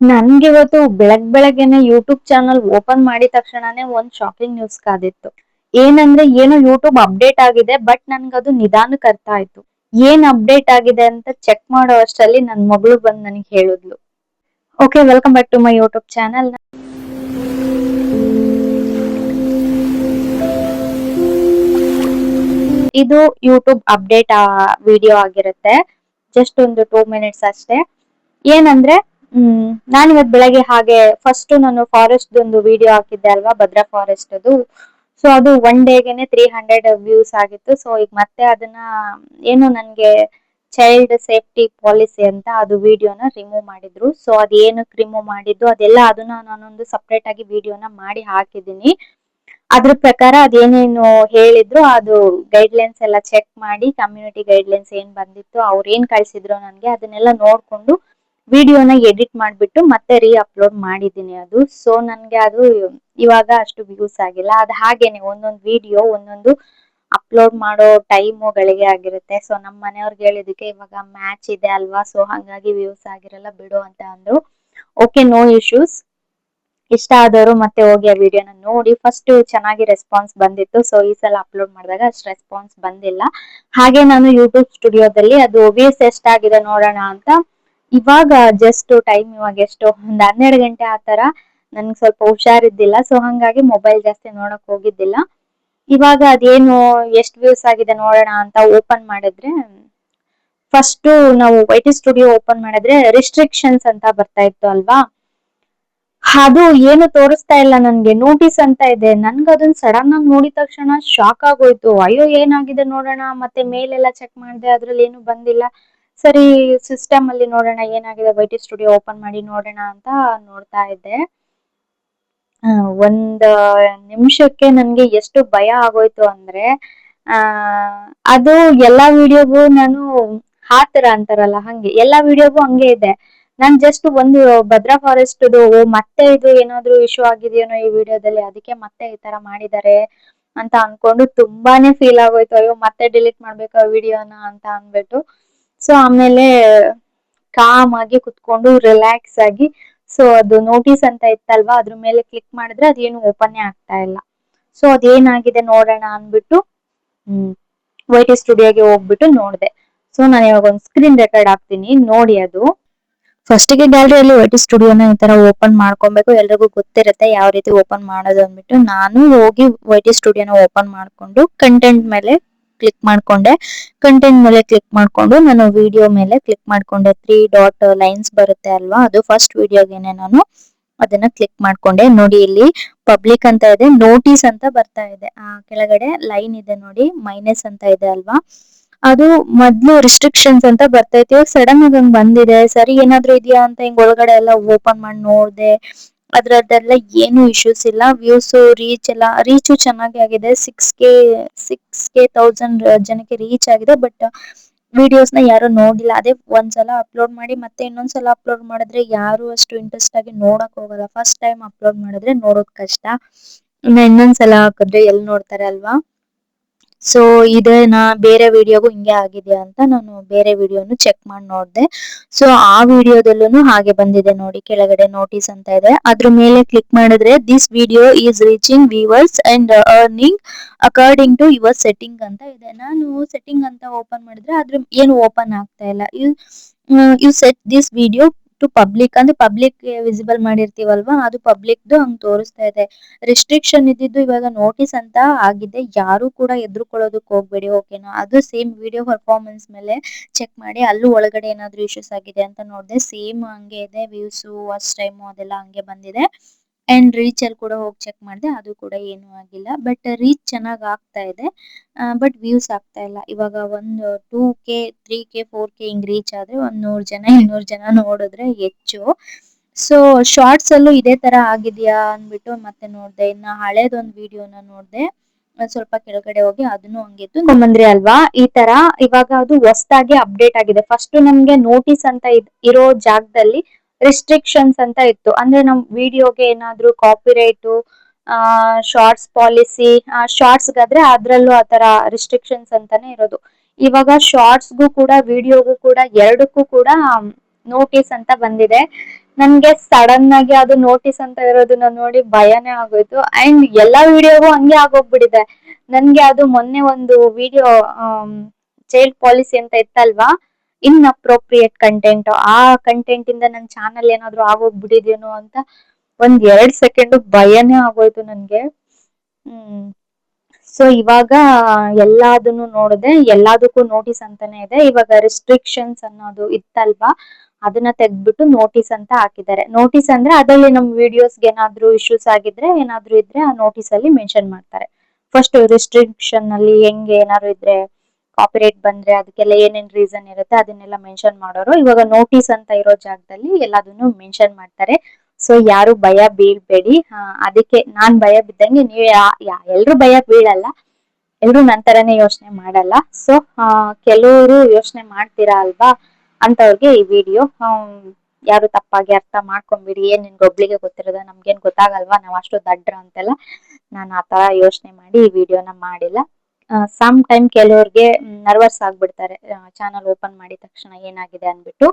ನನ್ಗೆ ಇವತ್ತು ಬೆಳಗ್ಗೆನೆ ಯೂಟ್ಯೂಬ್ ಚಾನಲ್ ಓಪನ್ ಮಾಡಿದ ತಕ್ಷಣನೇ ಒಂದ್ ಶಾಕಿಂಗ್ ನ್ಯೂಸ್ ಕಾದಿತ್ತು. ಏನಂದ್ರೆ ಏನೋ ಯೂಟ್ಯೂಬ್ ಅಪ್ಡೇಟ್ ಆಗಿದೆ, ಬಟ್ ನನ್ಗದು ನಿಧಾನಕ್ಕೆ ಅರ್ಥ ಆಯ್ತು. ಏನ್ ಅಪ್ಡೇಟ್ ಆಗಿದೆ ಅಂತ ಚೆಕ್ ಮಾಡೋ ಅಷ್ಟರಲ್ಲಿ ನನ್ ಮಗಳು ಬಂದ್ ನನಗೆ ಹೇಳಿದ್ಲು. Okay, welcome back to my YouTube channel. ಇದು ಯೂಟ್ಯೂಬ್ ಅಪ್ಡೇಟ್ ವಿಡಿಯೋ ಆಗಿರುತ್ತೆ. ಜಸ್ಟ್ ಒಂದು 2 ಮಿನಿಟ್ಸ್ ಅಷ್ಟೇ. ಏನಂದ್ರೆ ನಾನಿವತ್ ಬೆಳಗ್ಗೆ ಹಾಗೆ ಫಸ್ಟ್ ನಾನು ಫಾರೆಸ್ಟ್ ಒಂದು ವಿಡಿಯೋ ಹಾಕಿದ್ದೆ ಅಲ್ವಾ, ಭದ್ರಾ ಫಾರೆಸ್ಟ್ ಅದು. ಸೊ ಅದು 1 ಡೇಗೆನೆ 300 ವ್ಯೂಸ್ ಆಗಿತ್ತು. ಸೊ ಈಗ ಮತ್ತೆ ಅದನ್ನ ಏನು ನನ್ಗೆ ಚೈಲ್ಡ್ ಸೇಫ್ಟಿ ಪಾಲಿಸಿ ಅಂತ ಅದು ವಿಡಿಯೋನ ರಿಮೂವ್ ಮಾಡಿದ್ರು. ಸೊ ಅದ್ ಏನಕ್ಕೆ ರಿಮೂವ್ ಮಾಡಿದ್ದು ಅದೆಲ್ಲ ಅದನ್ನ ನಾನೊಂದು ಸಪ್ರೇಟ್ ಆಗಿ ವಿಡಿಯೋನ ಮಾಡಿ ಹಾಕಿದೀನಿ. ಅದ್ರ ಪ್ರಕಾರ ಅದೇನೇನು ಹೇಳಿದ್ರು ಅದು ಗೈಡ್ಲೈನ್ಸ್ ಎಲ್ಲ ಚೆಕ್ ಮಾಡಿ, ಕಮ್ಯುನಿಟಿ ಗೈಡ್ಲೈನ್ಸ್ ಏನ್ ಬಂದಿತ್ತು, ಅವ್ರು ಏನ್ ಕಳ್ಸಿದ್ರು ನನ್ಗೆ ಅದನ್ನೆಲ್ಲ ನೋಡ್ಕೊಂಡು ವಿಡಿಯೋನ ಎಡಿಟ್ ಮಾಡ್ಬಿಟ್ಟು ಮತ್ತೆ ಅಪ್ಲೋಡ್ ಮಾಡಿದ್ದೀನಿ ಅದು. ಸೊ ನನ್ಗೆ ಅದು ಇವಾಗ ಅಷ್ಟು ವ್ಯೂಸ್ ಆಗಿಲ್ಲ. ಅದು ಹಾಗೇನೆ ಒಂದೊಂದು ವಿಡಿಯೋ ಒಂದೊಂದು ಅಪ್ಲೋಡ್ ಮಾಡೋ ಟೈಮುಗಳಿಗೆ ಆಗಿರುತ್ತೆ. ಸೊ ನಮ್ಮ ಮನೆಯವ್ರಿಗೆ ಹೇಳಿದಕ್ಕೆ ಇವಾಗ ಮ್ಯಾಚ್ ಇದೆ ಅಲ್ವಾ, ಸೊ ಹಂಗಾಗಿ ವ್ಯೂಸ್ ಆಗಿರಲ್ಲ ಬಿಡು ಅಂತ ಅಂದ್ರು. Okay, no issues. ಇಷ್ಟ ಆದವರು ಮತ್ತೆ ಹೋಗಿ ಆ ವಿಡಿಯೋನ ನೋಡಿ. ಫಸ್ಟ್ ಚೆನ್ನಾಗಿ ರೆಸ್ಪಾನ್ಸ್ ಬಂದಿತ್ತು, ಸೊ ಈ ಸಲ ಅಪ್ಲೋಡ್ ಮಾಡಿದಾಗ ಅಷ್ಟು ರೆಸ್ಪಾನ್ಸ್ ಬಂದಿಲ್ಲ. ಹಾಗೆ ನಾನು ಯೂಟ್ಯೂಬ್ ಸ್ಟುಡಿಯೋದಲ್ಲಿ ಅದು ವ್ಯೂಸ್ ಎಷ್ಟಾಗಿದೆ ನೋಡೋಣ ಅಂತ ಇವಾಗ ಜಸ್ಟ್ ಟೈಮ್ ಇವಾಗ ಎಷ್ಟು ಒಂದ್ 12 ಗಂಟೆ ಆತರ, ನನ್ಗೆ ಸ್ವಲ್ಪ ಹುಷಾರಿದ್ದಿಲ್ಲ. ಸೊ ಹಂಗಾಗಿ ಮೊಬೈಲ್ ಜಾಸ್ತಿ ನೋಡಕ್ ಹೋಗಿದ್ದಿಲ್ಲ. ಇವಾಗ ಅದೇನು ಎಷ್ಟು ವ್ಯೂಸ್ ಆಗಿದೆ ನೋಡೋಣ ಅಂತ ಓಪನ್ ಮಾಡಿದ್ರೆ, ಫಸ್ಟ್ ನಾವು ವೈಟಿ ಸ್ಟುಡಿಯೋ ಓಪನ್ ಮಾಡಿದ್ರೆ ರಿಸ್ಟ್ರಿಕ್ಷನ್ಸ್ ಅಂತ ಬರ್ತಾ ಇತ್ತು ಅಲ್ವಾ, ಅದು ಏನು ತೋರಿಸ್ತಾ ಇಲ್ಲ ನನ್ಗೆ, ನೋಟಿಸ್ ಅಂತ ಇದೆ. ನನ್ಗೆ ಅದನ್ನ ಸಡನ್ ಆಗಿ ನೋಡಿದ ತಕ್ಷಣ ಶಾಕ್ ಆಗೋಯ್ತು. ಅಯ್ಯೋ ಏನಾಗಿದೆ ನೋಡೋಣ, ಮತ್ತೆ ಮೇಲೆಲ್ಲ ಚೆಕ್ ಮಾಡಿದೆ, ಅದ್ರಲ್ಲಿ ಏನು ಬಂದಿಲ್ಲ. ಸರಿ, ಸಿಸ್ಟಮ್ ಅಲ್ಲಿ ನೋಡೋಣ ಏನಾಗಿದೆ, ವೈಟಿ ಸ್ಟುಡಿಯೋ ಓಪನ್ ಮಾಡಿ ನೋಡೋಣ ಅಂತ ನೋಡ್ತಾ ಇದ್ದೆ. ಒಂದ್ ನಿಮಿಷಕ್ಕೆ ನನ್ಗೆ ಎಷ್ಟು ಭಯ ಆಗೋಯ್ತು ಅಂದ್ರೆ, ಆ ಅದು ಎಲ್ಲಾ ವಿಡಿಯೋಗೂ ನಾನು ಹಾತರ ಅಂತಾರಲ್ಲ ಹಂಗೆ ಎಲ್ಲಾ ವಿಡಿಯೋಗೂ ಹಂಗೆ ಇದೆ. ನಾನ್ ಜಸ್ಟ್ ಒಂದು ಭದ್ರಾ ಫಾರೆಸ್ಟ್ ಮತ್ತೆ ಇದು ಏನಾದ್ರು ಇಶ್ಯೂ ಆಗಿದೆಯೇನೋ ಈ ವಿಡಿಯೋದಲ್ಲಿ, ಅದಕ್ಕೆ ಮತ್ತೆ ಈ ತರ ಮಾಡಿದ್ದಾರೆ ಅಂತ ಅನ್ಕೊಂಡು ತುಂಬಾನೇ ಫೀಲ್ ಆಗೋಯ್ತು. ಅಯ್ಯೋ ಮತ್ತೆ ಡಿಲೀಟ್ ಮಾಡ್ಬೇಕು ವಿಡಿಯೋನ ಅಂತ ಅನ್ಬಿಟ್ಟು. ಸೊ ಆಮೇಲೆ ಕಾಮ್ ಆಗಿ ಕುತ್ಕೊಂಡು ರಿಲ್ಯಾಕ್ಸ್ ಆಗಿ, ಸೊ ಅದು ನೋಟಿಸ್ ಅಂತ ಇತ್ತಲ್ವಾ, ಅದ್ರ ಮೇಲೆ ಕ್ಲಿಕ್ ಮಾಡಿದ್ರೆ ಅದೇನು ಓಪನ್ನೇ ಆಗ್ತಾ ಇಲ್ಲ. ಸೊ ಅದೇನಾಗಿದೆ ನೋಡೋಣ ಅನ್ಬಿಟ್ಟು ವೈಟಿ ಸ್ಟುಡಿಯೋಗೆ ಹೋಗ್ಬಿಟ್ಟು ನೋಡ್ದೆ. ಸೊ ನಾನು ಇವಾಗ ಒಂದು ಸ್ಕ್ರೀನ್ ರೆಕಾರ್ಡ್ ಹಾಕ್ತೀನಿ, ನೋಡಿ. ಅದು ಫಸ್ಟಿಗೆ ಗ್ಯಾಲರಿಯಲ್ಲಿ ವೈಟಿ ಸ್ಟುಡಿಯೋನ ಈ ತರ ಓಪನ್ ಮಾಡ್ಕೊಬೇಕು. ಎಲ್ರಿಗೂ ಗೊತ್ತಿರುತ್ತೆ ಯಾವ ರೀತಿ ಓಪನ್ ಮಾಡೋದು ಅಂದ್ಬಿಟ್ಟು. ನಾನು ಹೋಗಿ ವೈಟಿ ಸ್ಟುಡಿಯೋನ ಓಪನ್ ಮಾಡ್ಕೊಂಡು ಕಂಟೆಂಟ್ ಮೇಲೆ ಕ್ಲಿಕ್ ಮಾಡ್ಕೊಂಡೆ. ಕಂಟೆಂಟ್ ಮೇಲೆ ಕ್ಲಿಕ್ ಮಾಡ್ಕೊಂಡು ನಾನು ವಿಡಿಯೋ ಮೇಲೆ ಕ್ಲಿಕ್ ಮಾಡ್ಕೊಂಡೆ. 3 ಡಾಟ್ ಲೈನ್ಸ್ ಬರುತ್ತೆ ಅಲ್ವಾ, ಅದು ಫಸ್ಟ್ ವಿಡಿಯೋಗೆನೆ ನಾನು ಅದನ್ನ ಕ್ಲಿಕ್ ಮಾಡ್ಕೊಂಡೆ. ನೋಡಿ, ಇಲ್ಲಿ ಪಬ್ಲಿಕ್ ಅಂತ ಇದೆ, ನೋಟಿಸ್ ಅಂತ ಬರ್ತಾ ಇದೆ. ಆ ಕೆಳಗಡೆ ಲೈನ್ ಇದೆ ನೋಡಿ, ಮೈನಸ್ ಅಂತ ಇದೆ ಅಲ್ವಾ, ಅದು ಮೊದ್ಲು ರಿಸ್ಟ್ರಿಕ್ಷನ್ಸ್ ಅಂತ ಬರ್ತೈತಿ. ಸಡನ್ ಆಗಿ ಹಂಗ್ ಬಂದಿದೆ. ಸರಿ, ಏನಾದ್ರು ಇದೆಯಾ ಅಂತ ಹಿಂಗ್ ಒಳಗಡೆ ಎಲ್ಲ ಓಪನ್ ಮಾಡಿ ನೋಡ್ದೆ. ಅದ್ರದ್ದೆಲ್ಲ ಏನು ಇಶ್ಯೂಸ್ ಇಲ್ಲ. ವ್ಯೂಸ್ ರೀಚು ಚೆನ್ನಾಗಿ ಆಗಿದೆ. 6K 1000 ಜನಕ್ಕೆ ರೀಚ್ ಆಗಿದೆ. ಬಟ್ ವಿಡಿಯೋಸ್ ನ ಯಾರು ನೋಡಿಲ್ಲ. ಅದೇ ಒಂದ್ಸಲ ಅಪ್ಲೋಡ್ ಮಾಡಿ ಮತ್ತೆ ಇನ್ನೊಂದ್ಸಲ ಅಪ್ಲೋಡ್ ಮಾಡಿದ್ರೆ ಯಾರು ಅಷ್ಟು ಇಂಟ್ರೆಸ್ಟ್ ಆಗಿ ನೋಡಕ್ ಹೋಗಲ್ಲ. ಫಸ್ಟ್ ಟೈಮ್ ಅಪ್ಲೋಡ್ ಮಾಡಿದ್ರೆ ನೋಡೋದ್ ಕಷ್ಟ, ಇನ್ನೊಂದ್ಸಲ ಹಾಕಿದ್ರೆ ಎಲ್ಲಿ ನೋಡ್ತಾರೆ ಅಲ್ವಾ. ಸೊ ಇದನ್ನ ಬೇರೆ ವಿಡಿಯೋಗೂ ಹಿಂಗೆ ಆಗಿದ್ಯಾ ಅಂತ ನಾನು ಬೇರೆ ವಿಡಿಯೋನು ಚೆಕ್ ಮಾಡಿ ನೋಡ್ದೆ. ಸೊ ಆ ವಿಡಿಯೋದಲ್ಲೂ ಹಾಗೆ ಬಂದಿದೆ ನೋಡಿ, ಕೆಳಗಡೆ ನೋಟಿಸ್ ಅಂತ ಇದೆ. ಅದ್ರ ಮೇಲೆ ಕ್ಲಿಕ್ ಮಾಡಿದ್ರೆ this video is reaching viewers and earning according to your setting ಅಂತ ಇದೆ. ನಾನು ಸೆಟ್ಟಿಂಗ್ ಅಂತ ಓಪನ್ ಮಾಡಿದ್ರೆ ಅದ್ರ ಏನು ಓಪನ್ ಆಗ್ತಾ ಇಲ್ಲ. You set this video to public ಅಂದ್ರೆ ಪಬ್ಲಿಕ್ ವಿಸಿಬಲ್ ಮಾಡಿರ್ತೀವಲ್ವಾ, ಅದು ಪಬ್ಲಿಕ್ದು ಹಂಗ್ ತೋರಿಸ್ತಾ ಇದೆ. ರಿಸ್ಟ್ರಿಕ್ಷನ್ ಇದ್ದಿದ್ದು ಇವಾಗ ನೋಟಿಸ್ ಅಂತ ಆಗಿದೆ. ಯಾರು ಕೂಡ ಎದ್ರುಕೊಳ್ಳೋದಕ್ಕೆ ಹೋಗ್ಬೇಡಿ, ಓಕೆನಾ. ಅದು ಸೇಮ್ ವಿಡಿಯೋ ಪರ್ಫಾರ್ಮೆನ್ಸ್ ಮೇಲೆ ಚೆಕ್ ಮಾಡಿ, ಅಲ್ಲೂ ಒಳಗಡೆ ಏನಾದ್ರು ಇಶ್ಯೂಸ್ ಆಗಿದೆ ಅಂತ ನೋಡಿದೆ. ಸೇಮ್ ಹಂಗೆ ಇದೆ, ವ್ಯೂಸ್ ವಾಚ್ ಟೈಮು ಅದೆಲ್ಲ ಹಂಗೆ ಬಂದಿದೆ. ಅಂಡ್ ರೀಚ್ ಅಲ್ಲಿ ಕೂಡ ಹೋಗಿ ಚೆಕ್ ಮಾಡಿದೆ, ಅದು ಕೂಡ ಏನು ಆಗಿಲ್ಲ. ಬಟ್ ರೀಚ್ ಚೆನ್ನಾಗಿ ಆಗ್ತಾ ಇದೆ, ಬಟ್ ವ್ಯೂಸ್ ಆಗ್ತಾ ಇಲ್ಲ. ಇವಾಗ ಒಂದು 2K 3K 4K ಹಿಂಗ್ ರೀಚ್ ಆದ್ರೆ 100 ಜನ 200 ಜನ ನೋಡಿದ್ರೆ ಹೆಚ್ಚು. ಸೊ ಶಾರ್ಟ್ಸ್ ಅಲ್ಲೂ ಇದೇ ತರ ಆಗಿದ್ಯಾ ಅಂದ್ಬಿಟ್ಟು ಮತ್ತೆ ನೋಡ್ದೆ. ಇನ್ನ ಹಳೇದೊಂದು ವಿಡಿಯೋನ ನೋಡ್ದೆ, ಸ್ವಲ್ಪ ಕೆಳಗಡೆ ಹೋಗಿ ಅದನ್ನು ಹಂಗಿತ್ತು ಬಂದ್ರಿ ಅಲ್ವಾ. ಈ ತರ ಇವಾಗ ಅದು ಹೊಸದಾಗಿ ಅಪ್ಡೇಟ್ ಆಗಿದೆ. ಫಸ್ಟ್ ನಮ್ಗೆ ನೋಟಿಸ್ ಅಂತ ಇರೋ ಜಾಗದಲ್ಲಿ ರಿಸ್ಟ್ರಿಕ್ಷನ್ಸ್ ಅಂತ ಇತ್ತು. ಅಂದ್ರೆ ನಮ್ ವಿಡಿಯೋಗೆ ಏನಾದ್ರು ಕಾಪಿರೈಟ್ ಶಾರ್ಟ್ಸ್ ಪಾಲಿಸಿ, ಶಾರ್ಟ್ಸ್ಗಾದ್ರೆ ಅದ್ರಲ್ಲೂ ಆತರ ರಿಸ್ಟ್ರಿಕ್ಷನ್ಸ್ ಅಂತಾನೆ ಇರೋದು. ಇವಾಗ ಶಾರ್ಟ್ಸ್ಗೂ ಕೂಡ ವಿಡಿಯೋಗೂ ಕೂಡ ಎರಡಕ್ಕೂ ಕೂಡ ನೋಟಿಸ್ ಅಂತ ಬಂದಿದೆ. ನನ್ಗೆ ಸಡನ್ ಆಗಿ ಅದು ನೋಟಿಸ್ ಅಂತ ಇರೋದನ್ನ ನೋಡಿ ಭಯನೇ ಆಗೋಯ್ತು. ಅಂಡ್ ಎಲ್ಲಾ ವಿಡಿಯೋಗೂ ಹಂಗೆ ಆಗೋಗ್ಬಿಟ್ಟಿದೆ. ನನ್ಗೆ ಅದು ಮೊನ್ನೆ ಒಂದು ವಿಡಿಯೋ ಚೈಲ್ಡ್ ಪಾಲಿಸಿ ಅಂತ ಇತ್ತಲ್ವಾ, ಇನ್ಅಪ್ರೋಪ್ರಿಯೇಟ್ ಕಂಟೆಂಟ್, ಆ ಕಂಟೆಂಟ್ ಇಂದ ನನ್ ಚಾನಲ್ ಏನಾದ್ರು ಆಗೋಗ್ಬಿಟ್ಟಿದೇನೋ ಅಂತ ಒಂದ್ 2 ಸೆಕೆಂಡ್ ಭಯನೇ ಆಗೋಯ್ತು ನನ್ಗೆ. ಸೊ ಇವಾಗ ಎಲ್ಲದನ್ನು ನೋಡಿದೆ, ಎಲ್ಲದಕ್ಕೂ ನೋಟಿಸ್ ಅಂತಾನೆ ಇದೆ. ಇವಾಗ ರಿಸ್ಟ್ರಿಕ್ಷನ್ಸ್ ಅನ್ನೋದು ಇತ್ತಲ್ವಾ, ಅದನ್ನ ತೆಗ್ದ್ಬಿಟ್ಟು ನೋಟಿಸ್ ಅಂತ ಹಾಕಿದ್ದಾರೆ. ನೋಟಿಸ್ ಅಂದ್ರೆ ಅದ್ರಲ್ಲಿ ನಮ್ ವಿಡಿಯೋಸ್ಗೆ ಏನಾದ್ರು ಇಶ್ಯೂಸ್ ಆಗಿದ್ರೆ ಏನಾದ್ರು ಇದ್ರೆ ಆ ನೋಟಿಸ್ ಅಲ್ಲಿ ಮೆನ್ಷನ್ ಮಾಡ್ತಾರೆ. ಫಸ್ಟ್ ರಿಸ್ಟ್ರಿಕ್ಷನ್ ಅಲ್ಲಿ ಹೆಂಗೆ ಏನಾದ್ರು ಇದ್ರೆ ಕಾಪಿರೈಟ್ ಬಂದ್ರೆ ಅದಕ್ಕೆಲ್ಲ ಏನೇನ್ ರೀಸನ್ ಇರುತ್ತೆ ಅದನ್ನೆಲ್ಲ ಮೆನ್ಷನ್ ಮಾಡೋರು. ಇವಾಗ ನೋಟಿಸ್ ಅಂತ ಇರೋ ಜಾಗದಲ್ಲಿ ಎಲ್ಲದನ್ನು ಮೆನ್ಷನ್ ಮಾಡ್ತಾರೆ. ಸೊ ಯಾರು ಭಯ ಬೀಳ್ಬೇಡಿ. ಅದಕ್ಕೆ ನಾನ್ ಭಯ ಬಿದ್ದಂಗೆ ನೀವು ಎಲ್ರು ಭಯ ಬೀಳಲ್ಲ, ಎಲ್ರು ನನ್ ತರನೇ ಯೋಚನೆ ಮಾಡಲ್ಲ. ಸೊ ಕೆಲವರು ಯೋಚನೆ ಮಾಡ್ತೀರಾ ಅಲ್ವಾ, ಅಂತವ್ರಿಗೆ ಈ ವಿಡಿಯೋ. ಯಾರು ತಪ್ಪಾಗಿ ಅರ್ಥ ಮಾಡ್ಕೊಂಬಿಡಿ, ಏನ್ ನಿನ್ಗೆ ಒಬ್ಳಿಗೆ ಗೊತ್ತಿರೋದ, ನಮ್ಗೇನ್ ಗೊತ್ತಾಗಲ್ವಾ, ನಾವ್ ಅಷ್ಟು ದಡ್ರ ಅಂತೆಲ್ಲ ನಾನು ಆತರ ಯೋಚನೆ ಮಾಡಿ ಈ ವಿಡಿಯೋನ ಮಾಡಿಲ್ಲ. ಸಮ್ ಟೈಮ್ ಕೆಲವ್ರಿಗೆ ನರ್ವಸ್ ಆಗ್ಬಿಡ್ತಾರೆ ಚಾನಲ್ ಓಪನ್ ಮಾಡಿದ ತಕ್ಷಣ ಏನಾಗಿದೆ ಅನ್ಬಿಟ್ಟು.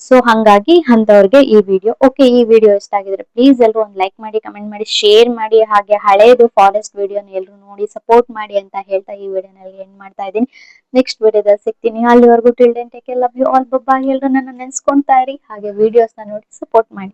ಸೊ ಹಂಗಾಗಿ ಅಂತವ್ರಿಗೆ ಈ ವಿಡಿಯೋ. ಓಕೆ, ಈ ವಿಡಿಯೋ ಇಷ್ಟ ಆಗಿದ್ರೆ ಪ್ಲೀಸ್ ಎಲ್ರು ಒಂದು ಲೈಕ್ ಮಾಡಿ, ಕಮೆಂಟ್ ಮಾಡಿ, ಶೇರ್ ಮಾಡಿ. ಹಾಗೆ ಹಳೇದು ಫಾರೆಸ್ಟ್ ವಿಡಿಯೋನ ಎಲ್ರು ನೋಡಿ ಸಪೋರ್ಟ್ ಮಾಡಿ ಅಂತ ಹೇಳ್ತಾ ಈ ವಿಡಿಯೋನಲ್ಲಿ ಎಂಡ್ ಮಾಡ್ತಾ ಇದ್ದೀನಿ. ನೆಕ್ಸ್ಟ್ ವಿಡಿಯೋದಲ್ಲಿ ಸಿಗ್ತೀನಿ. ಅಲ್ಲಿವರೆಗೂ till then take care, love you all, bye. ಎಲ್ರು ನನ್ನ ನೆನ್ಸ್ಕೊಂತಾ ಇರಿ, ಹಾಗೆ ವಿಡಿಯೋಸ್ನ ನೋಡಿ ಸಪೋರ್ಟ್ ಮಾಡಿ.